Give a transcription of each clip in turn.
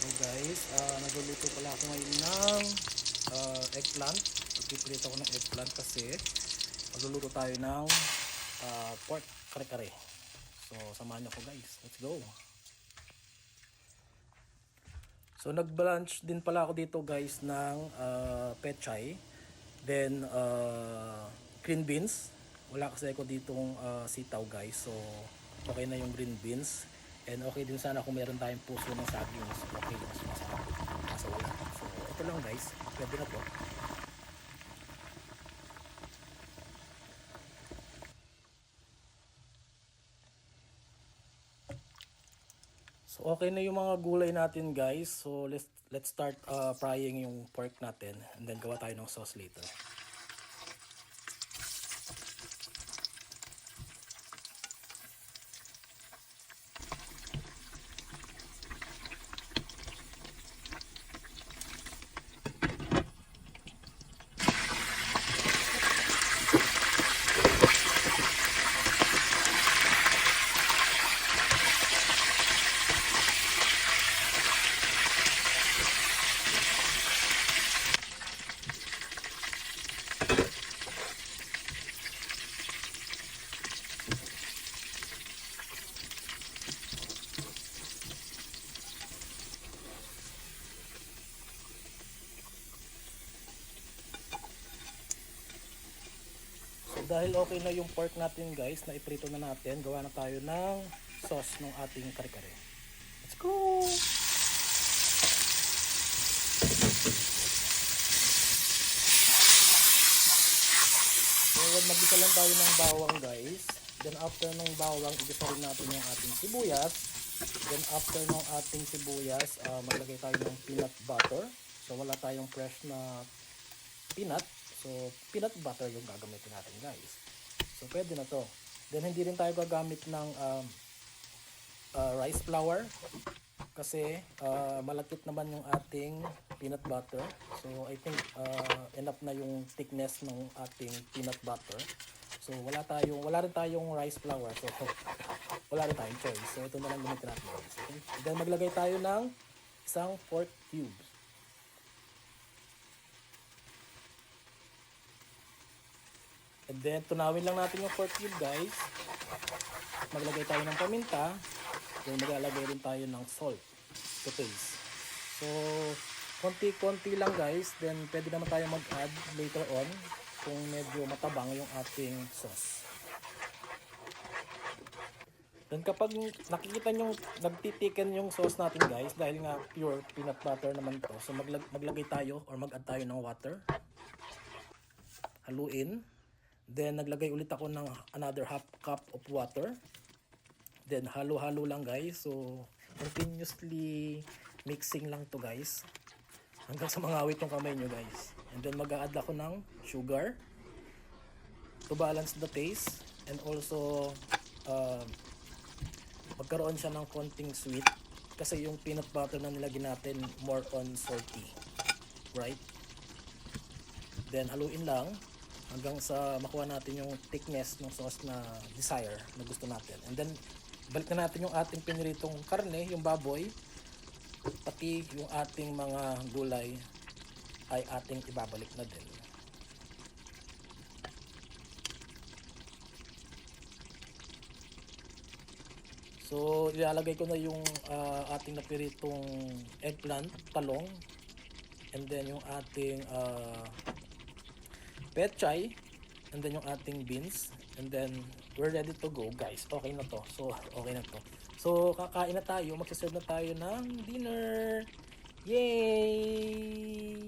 Guys, nagluluto pala ako ngayon ng eggplant. Nagpiprito ako ng eggplant kasi magluluto tayo ng pork kare-kare. So samahan niyo ako guys, let's go. So nag-lunch din pala ako dito guys ng pechay, then green beans. Wala kasi ako ditong sitaw guys, so okay na yung green beans. And okay din sana kung meron tayong puso ng saging, mas okay, mas masarap. Kaso wala. So ito lang guys, pwede na po. So okay na yung mga gulay natin guys. So let's start frying yung pork natin, and then gawa tayo ng sauce later. Dahil okay na yung pork natin guys, na iprito na natin, gawa na tayo ng sauce ng ating kare-kare. Let's go! So mag-isa lang tayo ng bawang guys. Then after ng bawang, igisa rin natin yung ating sibuyas. Then after ng ating sibuyas, maglagay tayo ng peanut butter. So wala tayong fresh na peanut. So, peanut butter yung gagamitin natin guys. So, pwede na to. Then, hindi rin tayo gagamit ng rice flour. Kasi, malapit naman yung ating peanut butter. So, I think enough na yung thickness ng ating peanut butter. So, wala rin tayong rice flour. So, wala rin tayong choice. So, ito na lang gamitin natin guys. Okay? Then, maglagay tayo ng isang pork cubes. And then, tunawin lang natin yung pork cube guys. Maglagay tayo ng paminta. Then, maglalagay rin tayo ng salt to taste. So, konti-konti lang guys. Then, pwede naman tayo mag-add later on kung medyo matabang yung ating sauce. Then, kapag nakikita nyo nagtitiken yung sauce natin guys, dahil nga pure peanut butter naman to, so maglagay tayo or mag-add tayo ng water. Haluin. Then, naglagay ulit ako ng another half cup of water. Then, halo-halo lang guys. So, continuously mixing lang to guys. Hanggang sa mangawit yung kamay nyo guys. And then, mag-a-add ako ng sugar to balance the taste. And also, magkaroon siya ng konting sweet. Kasi yung peanut butter na nilagay natin, more on salty. Right? Then, haluin lang hanggang sa makuha natin yung thickness ng sauce na desire, na gusto natin. And then, balik na natin yung ating piniritong karne, yung baboy, pati yung ating mga gulay ay ating ibabalik na din. So, ilalagay ko na yung ating napiritong eggplant, talong, and then yung ating pechay, and then yung ating beans, and then we're ready to go guys. Okay na to. So okay na to. So kakain na tayo, magsaserve na tayo ng dinner. Yay!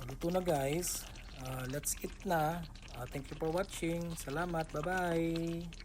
Luto na guys. Let's eat na. Thank you for watching. Salamat. Bye-bye.